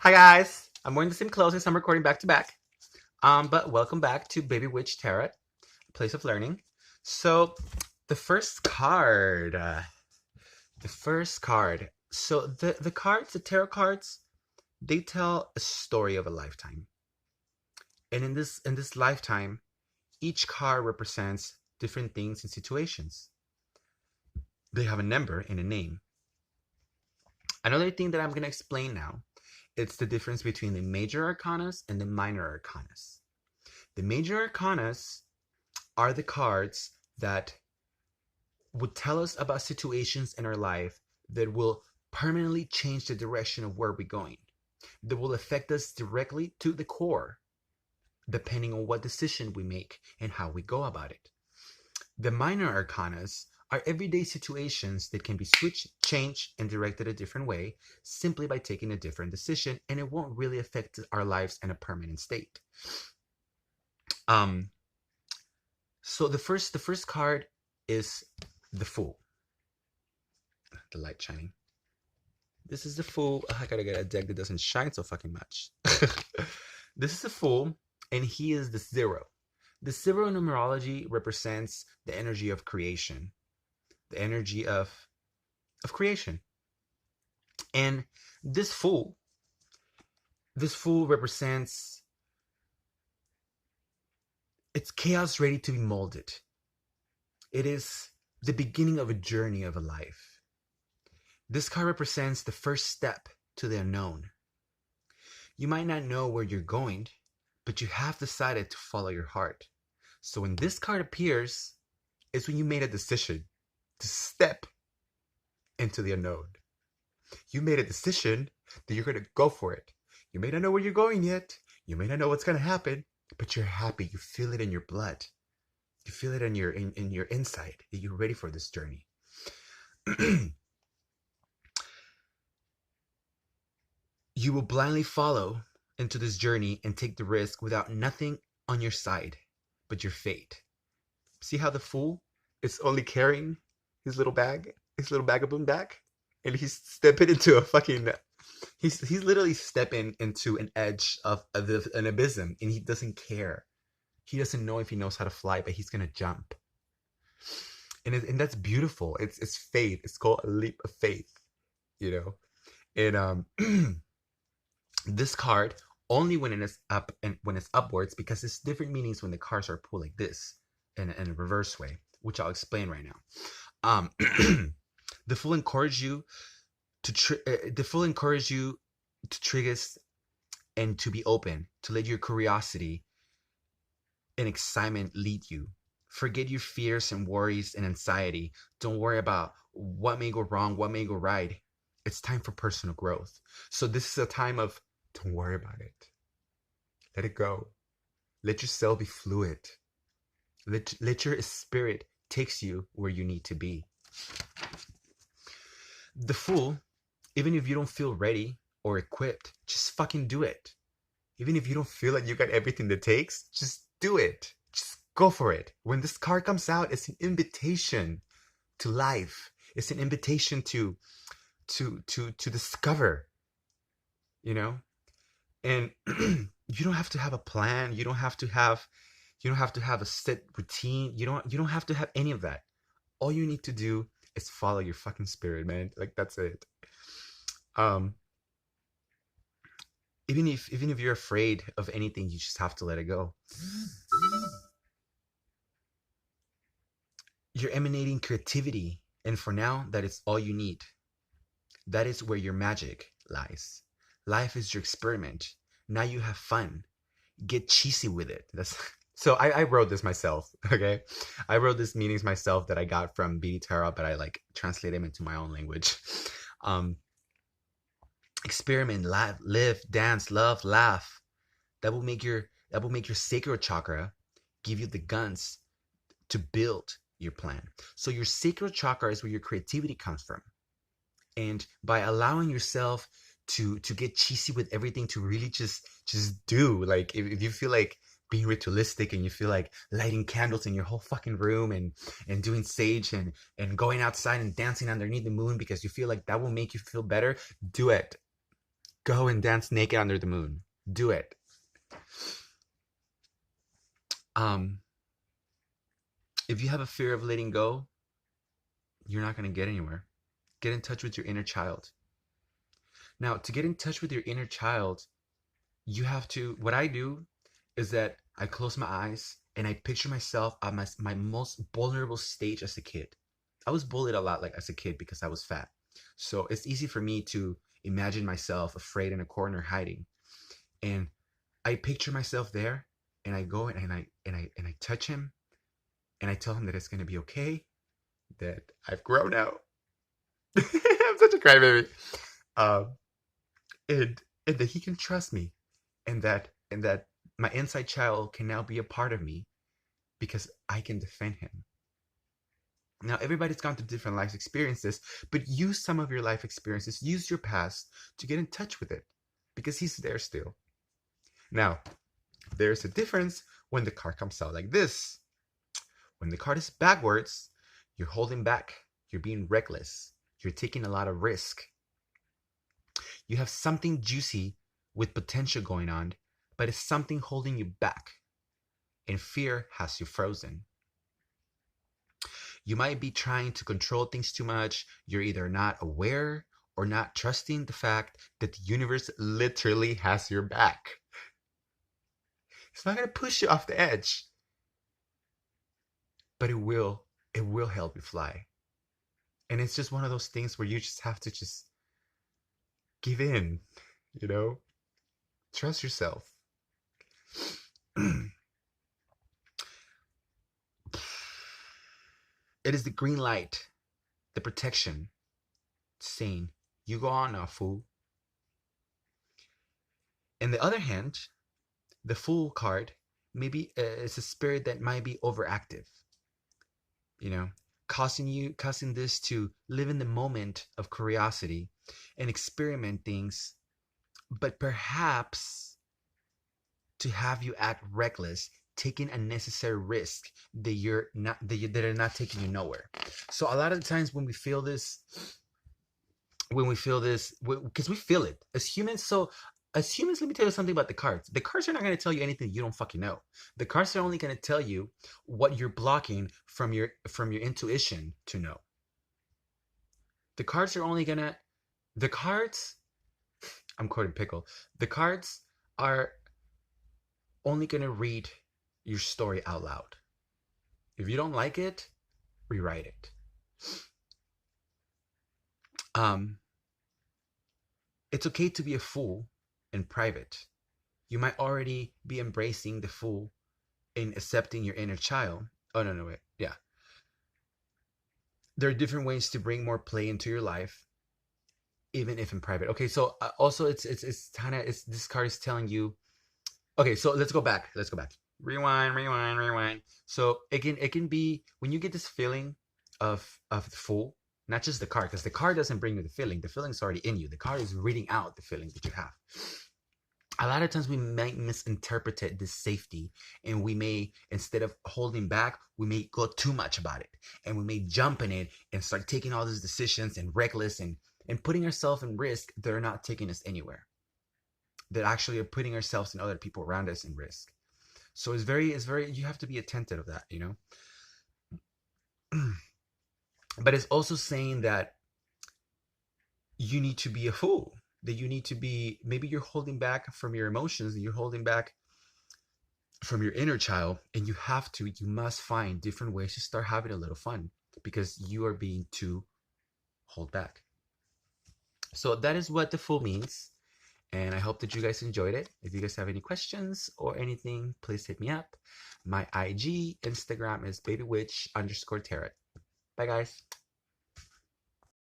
Hi guys, I'm wearing the same clothes as I'm recording back to back. But welcome back to Baby Witch Tarot, place of learning. So the first card, the first card. So the cards, the tarot cards, they tell a story of a lifetime. And in this lifetime, each card represents different things and situations. They have a number and a name. Another thing that I'm gonna explain now, it's the difference between the major arcanas and the minor arcanas. The major arcanas are the cards that would tell us about situations in our life that will permanently change the direction of where we're going, that will affect us directly to the core, depending on what decision we make and how we go about it. The minor arcanas are everyday situations that can be switched, changed, and directed a different way simply by taking a different decision, and it won't really affect our lives in a permanent state. Um, so the first card is the Fool. The light shining. This is the Fool. I gotta get a deck that doesn't shine so fucking much. This is the Fool, and he is the Zero. The Zero numerology represents the energy of creation, the energy of creation. And this Fool, this Fool represents it's chaos ready to be molded. It is the beginning of a journey of a life. This card represents the first step to the unknown. You might not know where you're going, but you have decided to follow your heart. So when this card appears, it's when you made a decision to step into the unknown. You made a decision that you're going to go for it. You may not know where you're going yet. You may not know what's going to happen, but you're happy. You feel it in your blood. You feel it in your inside that you're ready for this journey. You will blindly follow into this journey and take the risk without nothing on your side but your fate. See how the Fool is only carrying his little bag of boom bag, and he's stepping into a fucking. He's literally stepping into an edge of an abysm, and he doesn't care. He doesn't know if he knows how to fly, but he's gonna jump, and that's beautiful. It's faith. It's called a leap of faith, you know. And this card only when it is up and when it's upwards, because there's different meanings when the cards are pulled like this in a reverse way, which I'll explain right now. The Fool encourage you the Fool encourage you to trigger and to be open, to let your curiosity and excitement lead you. Forget your fears and worries and anxiety. Don't worry about what may go wrong, what may go right. It's time for personal growth. So this is a time of don't worry about it. Let it go. Let yourself be fluid. Let your spirit takes you where you need to be. The Fool, even if you don't feel ready or equipped, just fucking do it. Even if you don't feel like you got everything that takes, just do it. Just go for it. When this card comes out, it's an invitation to life. It's an invitation to discover, you know? And you don't have to have a plan. You don't have to have a set routine. You don't have to have any of that. All you need to do is follow your fucking spirit, man. Like that's it. Um even if you're afraid of anything, you just have to let it go. You're emanating creativity, and for now, that is all you need. That is where your magic lies. Life is your experiment. Now you have fun. Get cheesy with it. That's so I wrote this myself, okay? I wrote these meanings myself that I got from BD Tarot, but I like translate them into my own language. Um, experiment, laugh, live, dance, love, laugh. That will make your sacral chakra give you the guns to build your plan. So your sacral chakra is where your creativity comes from. And by allowing yourself to get cheesy with everything, to really just do, like if you feel like being ritualistic and you feel like lighting candles in your whole fucking room and doing sage and going outside and dancing underneath the moon because you feel like that will make you feel better, do it. Go and dance naked under the moon. Do it. If you have a fear of letting go, you're not going to get anywhere. Get in touch with your inner child. Now, to get in touch with your inner child, you have to, what I do is that I close my eyes and I picture myself at my most vulnerable stage as a kid. I was bullied a lot like as a kid because I was fat. So it's easy for me to imagine myself afraid in a corner hiding. And I picture myself there and I go and I touch him and I tell him that it's gonna be okay, that I've grown out. I'm such a crybaby. Um, and that he can trust me and that my inside child can now be a part of me because I can defend him. Now, everybody's gone through different life experiences, but use some of your life experiences, use your past to get in touch with it because he's there still. Now, there's a difference when the card comes out like this. When the card is backwards, you're holding back, you're being reckless, you're taking a lot of risk. You have something juicy with potential going on, but it's something holding you back, and fear has you frozen. You might be trying to control things too much. You're either not aware or not trusting the fact that the universe literally has your back. It's not going to push you off the edge, but it will help you fly. And it's just one of those things where you just have to just give in, you know? Trust yourself. It is the green light, the protection, saying, you go on now, fool. On the other hand, the Fool card maybe is a spirit that might be overactive, you know, causing this to live in the moment of curiosity and experiment things, but perhaps to have you act reckless, taking unnecessary risk that are not taking you nowhere. So a lot of the times when we feel this, because we feel it as humans. So as humans, let me tell you something about the cards. The cards are not going to tell you anything you don't fucking know. The cards are only going to tell you what you're blocking from your intuition to know. The cards are only gonna, the cards, I'm quoting Pickle. The cards are only going to read your story out loud. If you don't like it, rewrite it. It's okay to be a fool in private. You might already be embracing the fool in accepting your inner child. Oh, no, wait. Yeah. There are different ways to bring more play into your life, even if in private. Okay, so also it's kind of, this card is telling you, okay, so let's go back. Rewind. So it can be when you get this feeling of the fool, not just the card, because the card doesn't bring you the feeling. The feeling's already in you. The card is reading out the feeling that you have. A lot of times we might misinterpret this safety, and we may, instead of holding back, we may go too much about it, and we may jump in it and start taking all these decisions and reckless and putting ourselves in risk that are not taking us anywhere, that actually are putting ourselves and other people around us in risk. So it's very, you have to be attentive of that, you know. But it's also saying that you need to be a fool, that you need to be, maybe you're holding back from your emotions, and you're holding back from your inner child, and you must find different ways to start having a little fun, because you are being too hold back. So that is what the Fool means. And I hope that you guys enjoyed it. If you guys have any questions or anything, please hit me up. My IG, Instagram is babywitch_tarot. Bye, guys.